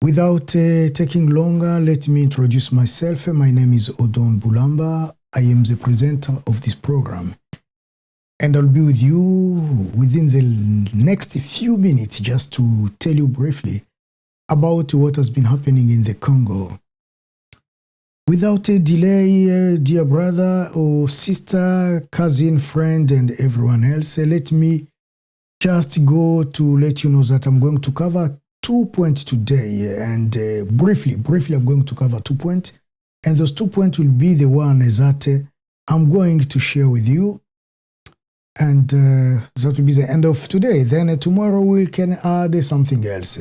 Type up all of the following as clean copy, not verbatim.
Without taking longer, let me introduce myself. My name is Odon Bulamba. I am the presenter of this program. And I'll be with you within the next few minutes just to tell you briefly about what has been happening in the Congo. Without a delay, dear brother or sister, cousin, friend, and everyone else, let me just go to let you know that I'm going to cover 2 points today, and briefly I'm going to cover 2 points, and those 2 points will be the one that I'm going to share with you, and that will be the end of today. Then tomorrow we can add something else.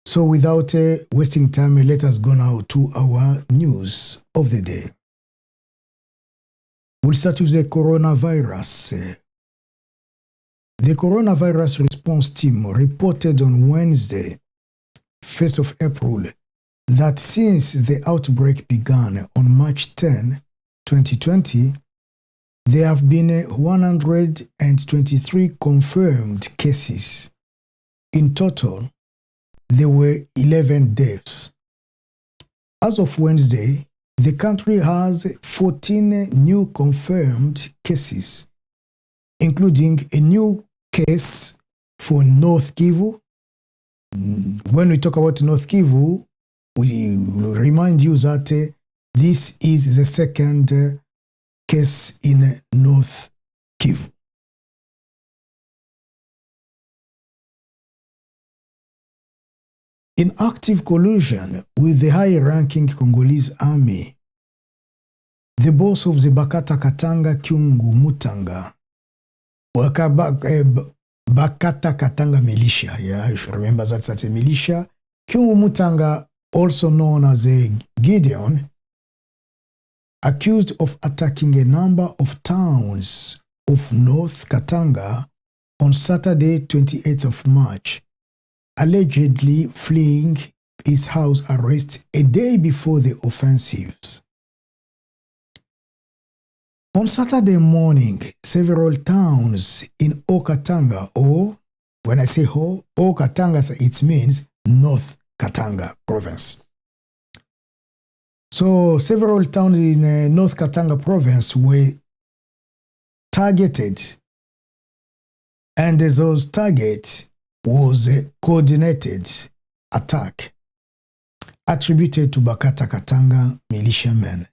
So without wasting time, let us go now to our news of the day. We'll start with the coronavirus. The coronavirus response team reported on Wednesday, 1st of April, that since the outbreak began on March 10, 2020, there have been 123 confirmed cases. In total, there were 11 deaths. As of Wednesday, the country has 14 new confirmed cases, including a new case for Nord Kivu. When we talk about Nord Kivu, we will remind you that this is the second case in Nord Kivu. In active collusion with the high-ranking Congolese army, the boss of the Bakata Katanga Kyungu Mutanga, Bakata Katanga militia, yeah, you should remember that's a militia. Kyungu Mutanga, also known as a Gédéon, accused of attacking a number of towns of North Katanga on Saturday, 28th of March, allegedly fleeing his house arrest a day before the offensives. On Saturday morning, several towns in Haut-Katanga, or when I say Haut-Katanga, it means North Katanga province. So several towns in North Katanga province were targeted, and those targets was a coordinated attack attributed to Bakata Katanga militiamen.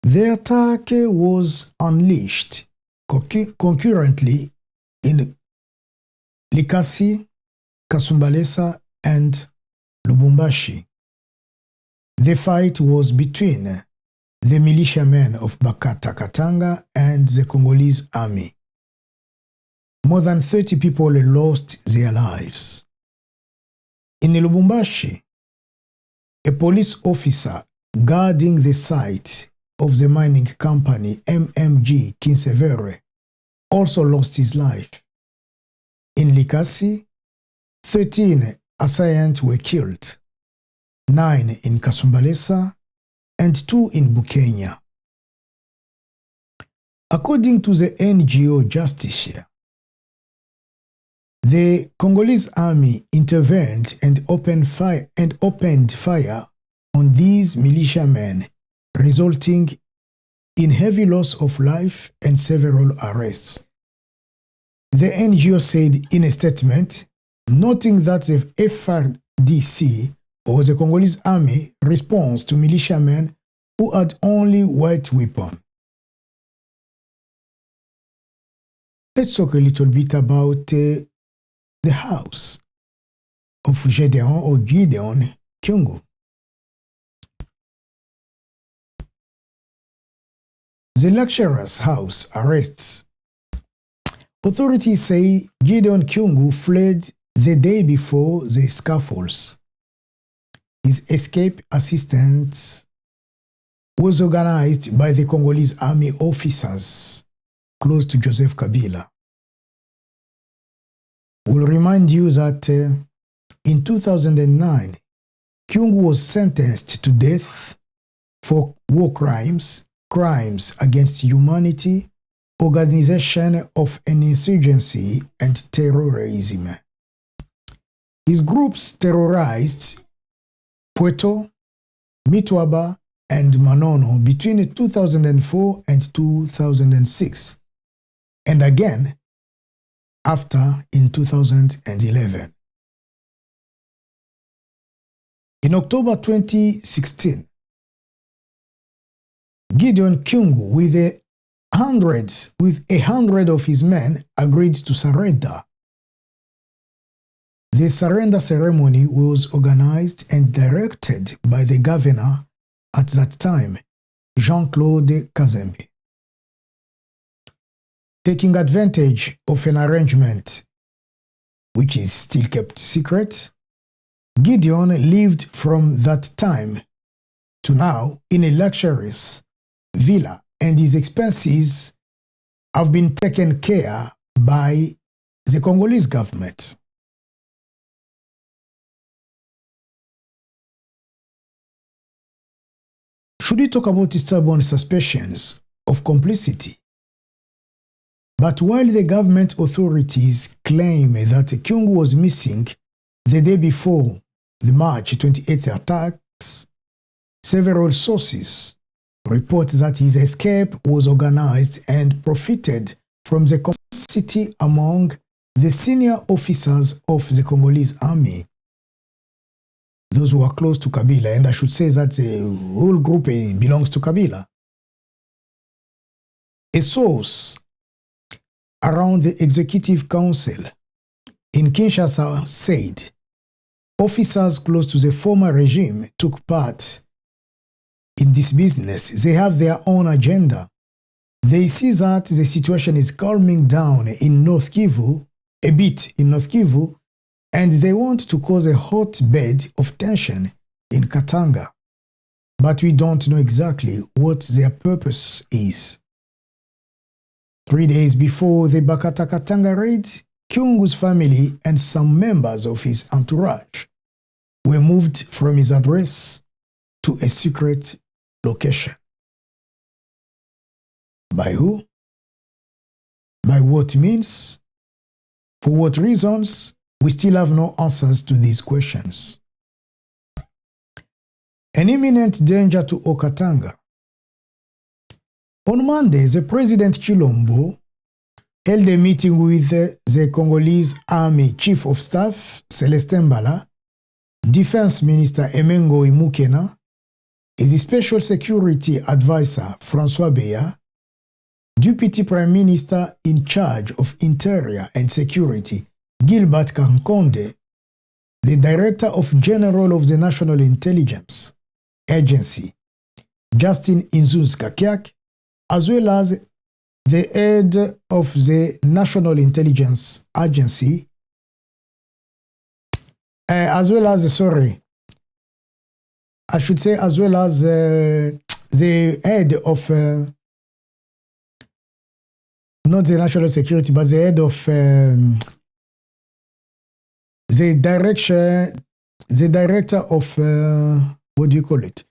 The attack was unleashed concurrently in Likasi, Kasumbalesa, and Lubumbashi. The fight was between the militiamen of Bakata Katanga and the Congolese army. More than 30 people lost their lives. In Lubumbashi, a police officer guarding the site of the mining company MMG Kinsevere also lost his life. In Likasi, 13 assailants were killed, 9 in Kasumbalesa, and 2 in Bukenya. According to the NGO Justicia, the Congolese army intervened and opened fire on these militiamen, resulting in heavy loss of life and several arrests. The NGO said in a statement, noting that the FRDC, or the Congolese army, responds to militiamen who had only white weapons. Let's talk a little bit about the house of Gédéon or Gédéon Kyungu. The lecturer's house arrests. Authorities say Gédéon Kyungu fled the day before the scuffles. His escape assistance was organized by the Congolese army officers close to Joseph Kabila. We'll remind you that in 2009, Kyungu was sentenced to death for war crimes, crimes against humanity, organization of an insurgency, and terrorism. His groups terrorized Pweto, Mitwaba, and Manono between 2004 and 2006, and again after in 2011. In October 2016, Gédéon Kyungu with a hundred of his men agreed to surrender. The surrender ceremony was organized and directed by the governor at that time, Jean-Claude Kazembe. Taking advantage of an arrangement which is still kept secret, Gédéon lived from that time to now in a luxurious villa, and his expenses have been taken care by the Congolese government. Should we talk about stubborn suspicions of complicity? But while the government authorities claim that Kyungu was missing the day before the March 28th attacks, several sources report that his escape was organized and profited from the complicity among the senior officers of the Congolese army, those who are close to Kabila, and I should say that the whole group belongs to Kabila. A source around the Executive Council in Kinshasa said officers close to the former regime took part in this business. They have their own agenda. They see that the situation is calming down in Nord Kivu, a bit in Nord Kivu, and they want to cause a hotbed of tension in Katanga. But we don't know exactly what their purpose is. 3 days before the Bakata Katanga raid, Kyungu's family and some members of his entourage were moved from his address to a secret location. By who? By what means? For what reasons? We still have no answers to these questions. An imminent danger to Haut-Katanga. On Monday, the President Chilombo held a meeting with the Congolese Army Chief of Staff, Celestin Mbala, Defense Minister Emengo Imukena, his Special Security Advisor, François Beya, Deputy Prime Minister in charge of Interior and Security, Gilbert Kankonde, the Director of General of the National Intelligence Agency, Justin Inzuz-Kakiak, as well as the head of the National Intelligence Agency, as well as the head of, not the national security, but the head of the director of, what do you call it?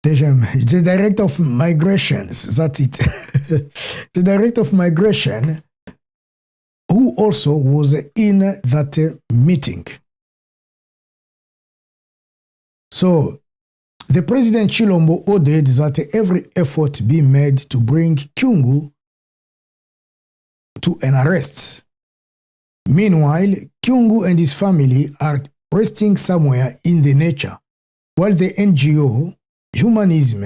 The director of migrations, that's it. The director of migration, who also was in that meeting. So, the President Chilombo ordered that every effort be made to bring Kyungu to an arrest. Meanwhile, Kyungu and his family are resting somewhere in the nature, while the NGO Humanism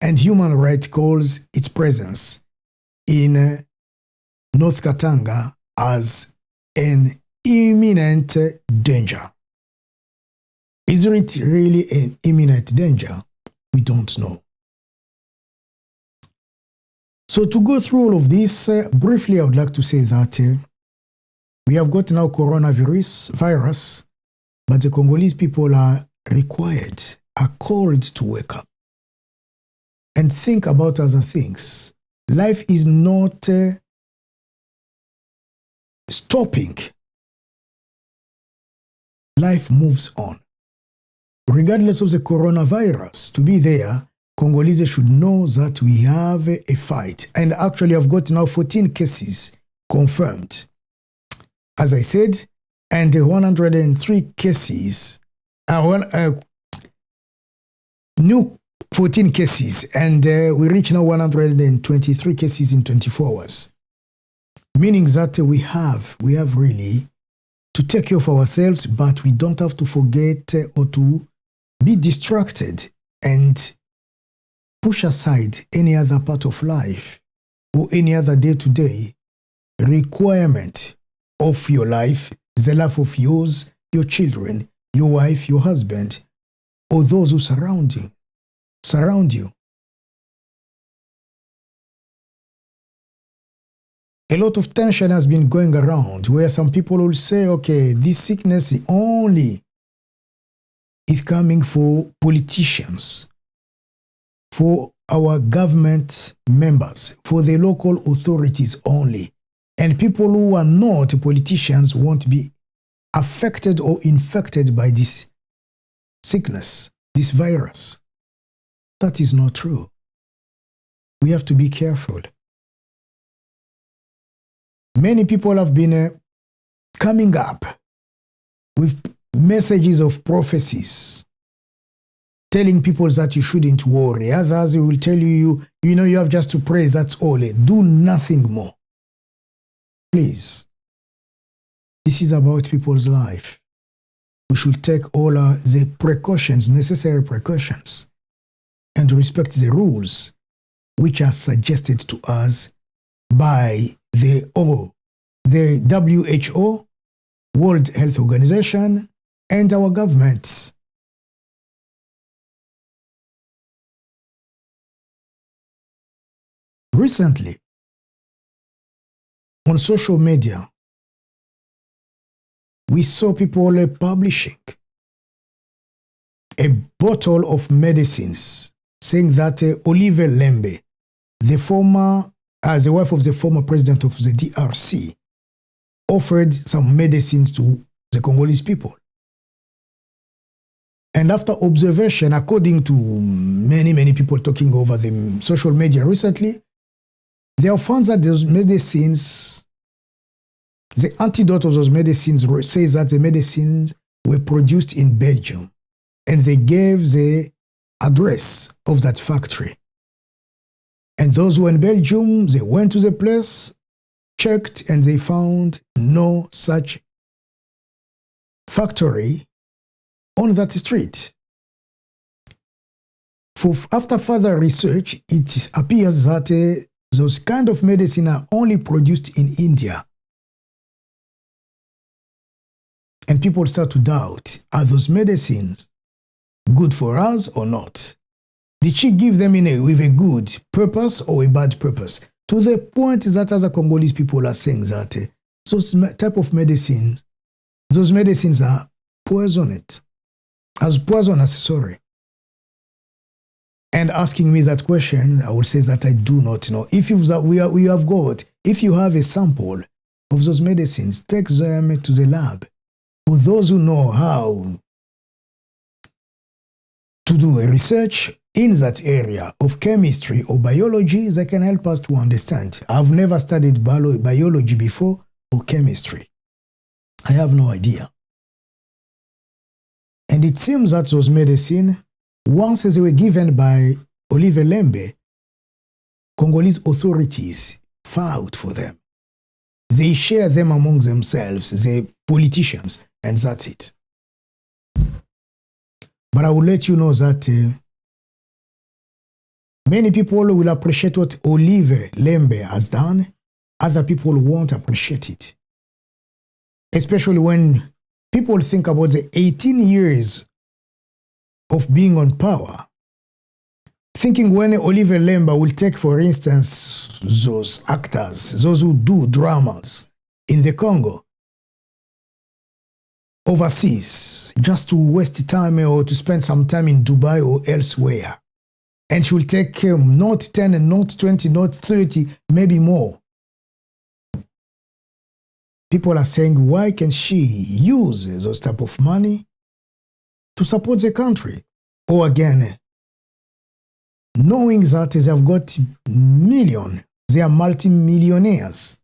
and Human Rights calls its presence in North Katanga as an imminent danger. Is it really an imminent danger? We don't know. So to go through all of this, briefly I would like to say that we have got now coronavirus, but the Congolese people are required, are called to wake up and think about other things. Life is not stopping. Life moves on. Regardless of the coronavirus, to be there, Congolese should know that we have a fight. And actually, I've got now 14 cases confirmed. As I said, and 103 cases, new 14 cases, and we reach now 123 cases in 24 hours. Meaning that we have really to take care of ourselves, but we don't have to forget or to be distracted and push aside any other part of life or any other day-to-day requirement of your life, the life of yours, your children, your wife, your husband, or those who surround you. A lot of tension has been going around where some people will say, okay, this sickness only is coming for politicians, for our government members, for the local authorities only. And people who are not politicians won't be affected or infected by this sickness, this virus. That is not true. We have to be careful. Many people have been coming up with messages of prophecies, telling people that you shouldn't worry. Others will tell you, you have just to pray, that's all. Do nothing more. Please. This is about people's life. We should take all the precautions, necessary precautions, and respect the rules which are suggested to us by the WHO, World Health Organization, and our governments. Recently, on social media, we saw people publishing a bottle of medicines saying that Olive Lembe, the wife of the former president of the DRC, offered some medicines to the Congolese people. And after observation, according to many people talking over the social media recently, they have found that those medicines, the antidote of those medicines says that the medicines were produced in Belgium, and they gave the address of that factory. And those who were in Belgium, they went to the place, checked, and they found no such factory on that street. After further research, it appears that those kind of medicine are only produced in India. And people start to doubt, are those medicines good for us or not? Did she give them with a good purpose or a bad purpose? To the point that other Congolese people are saying that those type of medicines, those medicines are poisonous. And asking me that question, I will say that I do not know. If you have a sample of those medicines, take them to the lab. For those who know how to do a research in that area of chemistry or biology, they can help us to understand. I've never studied biology before or chemistry. I have no idea. And it seems that those medicines, once they were given by Olive Lembe, Congolese authorities filed for them. They share them among themselves, the politicians, and that's it. But I will let you know that many people will appreciate what Olive Lembe has done. Other people won't appreciate it. Especially when people think about the 18 years of being on power. Thinking when Olive Lembe will take, for instance, those actors, those who do dramas in the Congo, overseas, just to waste time or to spend some time in Dubai or elsewhere. And she will take not 10 and not 20, not 30, maybe more. People are saying, why can she use those type of money to support the country? Or again, knowing that they have got millions, they are multi-millionaires.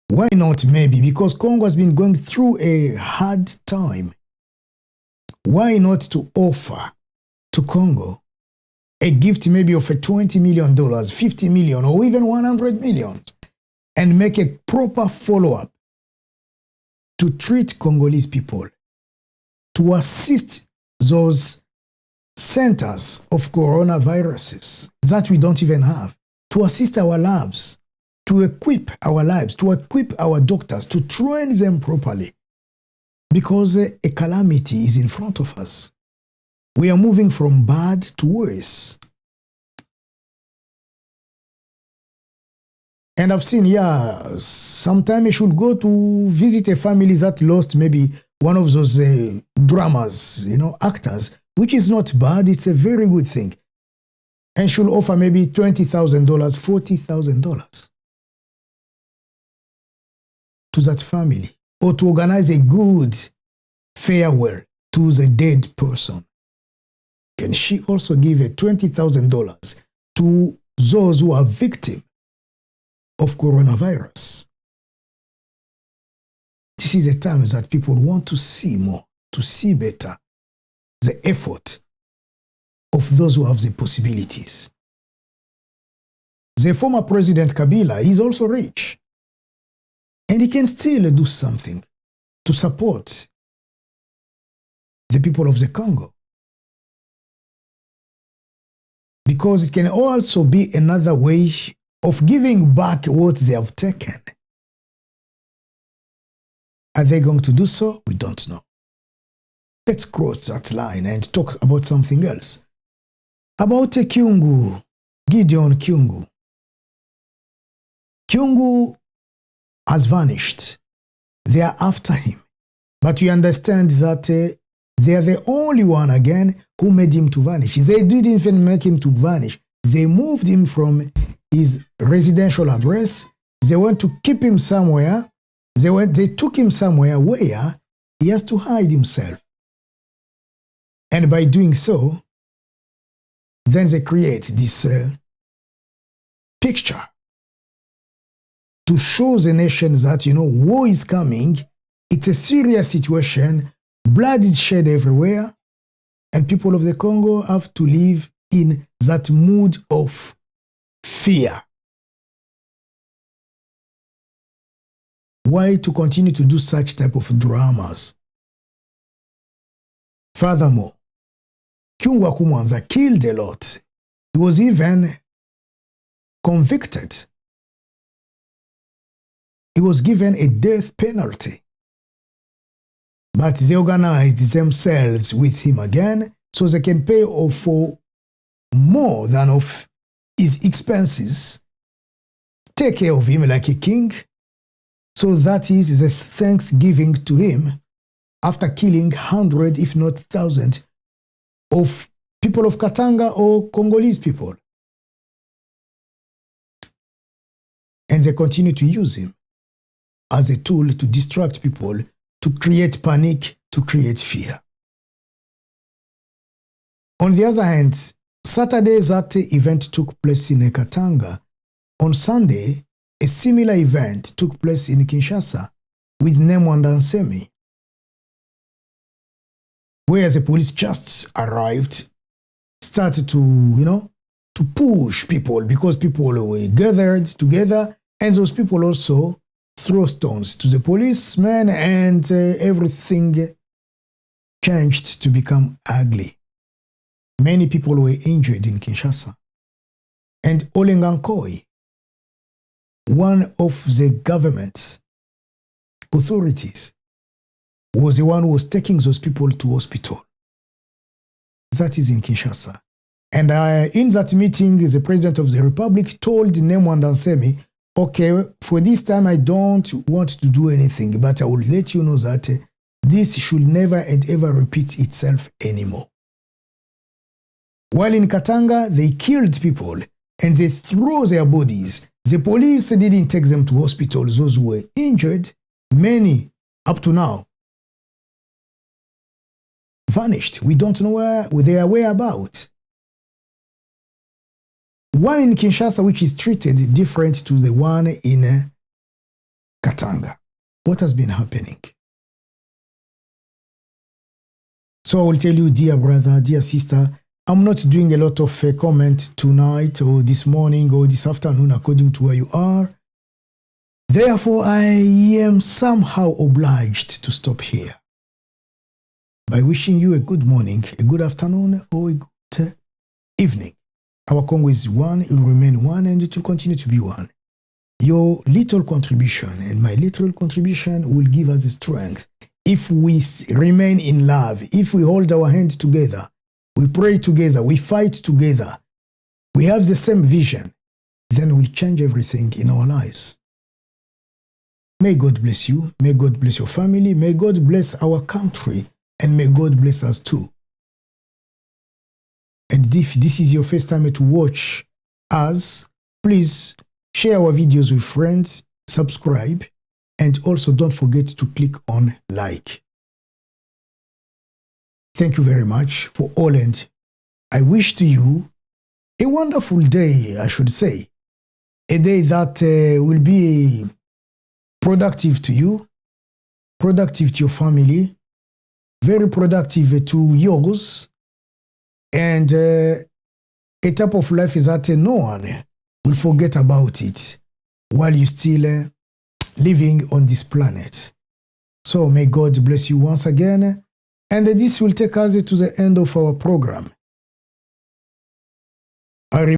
Why not maybe? Because Congo has been going through a hard time. Why not to offer to Congo a gift maybe of $20 million, $50 million, or even $100 million, and make a proper follow-up to treat Congolese people, to assist those centers of coronaviruses that we don't even have, to assist our labs, to equip our labs, to equip our doctors, to train them properly. Because a calamity is in front of us. We are moving from bad to worse. And I've seen, sometimes you should go to visit a family that lost maybe one of those dramas, actors, which is not bad. It's a very good thing. And should offer maybe $20,000, $40,000 to that family, or to organize a good farewell to the dead person. Can she also give a $20,000 to those who are victims of coronavirus? This is a time that people want to see more, to see better, the effort of those who have the possibilities. The former President Kabila is also rich, and he can still do something to support the people of the Congo. Because it can also be another way of giving back what they have taken. Are they going to do so? We don't know. Let's cross that line and talk about something else. About Kyungu, Gédéon Kyungu. Kyungu has vanished. They are after him. But you understand that they are the only one again who made him to vanish. They didn't even make him to vanish. They moved him from his residential address. They went to keep him somewhere. They took him somewhere where he has to hide himself. And by doing so, then they create this picture to show the nation that, war is coming. It's a serious situation. Blood is shed everywhere. And people of the Congo have to live in that mood of fear. Why to continue to do such type of dramas? Furthermore, Kyungu Mutanga killed a lot. He was even convicted. He was given a death penalty. But they organized themselves with him again so they can pay for more than of his expenses, take care of him like a king. So that is the thanksgiving to him after killing hundreds, if not thousands, of people of Katanga or Congolese people. And they continue to use him as a tool to distract people, to create panic, to create fear. On the other hand, Saturday that event took place in Haut-Katanga. On Sunday, a similar event took place in Kinshasa with Njo, where the police just arrived, started to, to push people because people were gathered together, and those people also throw stones to the policemen, and everything changed to become ugly. Many people were injured in Kinshasa. And Olengankoi, one of the government authorities, was the one who was taking those people to hospital. That is in Kinshasa. And in that meeting, the President of the Republic told Njo, okay, for this time I don't want to do anything, but I will let you know that this should never and ever repeat itself anymore. While in Katanga, they killed people and they threw their bodies. The police didn't take them to hospital. Those who were injured, many up to now, vanished. We don't know where they are whereabouts. One in Kinshasa, which is treated different to the one in Katanga. Katanga. What has been happening? So I will tell you, dear brother, dear sister, I'm not doing a lot of comment tonight or this morning or this afternoon according to where you are. Therefore, I am somehow obliged to stop here by wishing you a good morning, a good afternoon, or a good evening. Our Congo is one, it will remain one, and it will continue to be one. Your little contribution and my little contribution will give us the strength. If we remain in love, if we hold our hands together, we pray together, we fight together, we have the same vision, then we'll change everything in our lives. May God bless you. May God bless your family. May God bless our country. And may God bless us too. And if this is your first time to watch us, please share our videos with friends, subscribe, and also don't forget to click on like. Thank you very much for all, and I wish to you a wonderful day, I should say. A day that will be productive to you, productive to your family, very productive to yours, and a type of life is that no one will forget about it while you're still living on this planet. So may God bless you once again, and this will take us to the end of our program.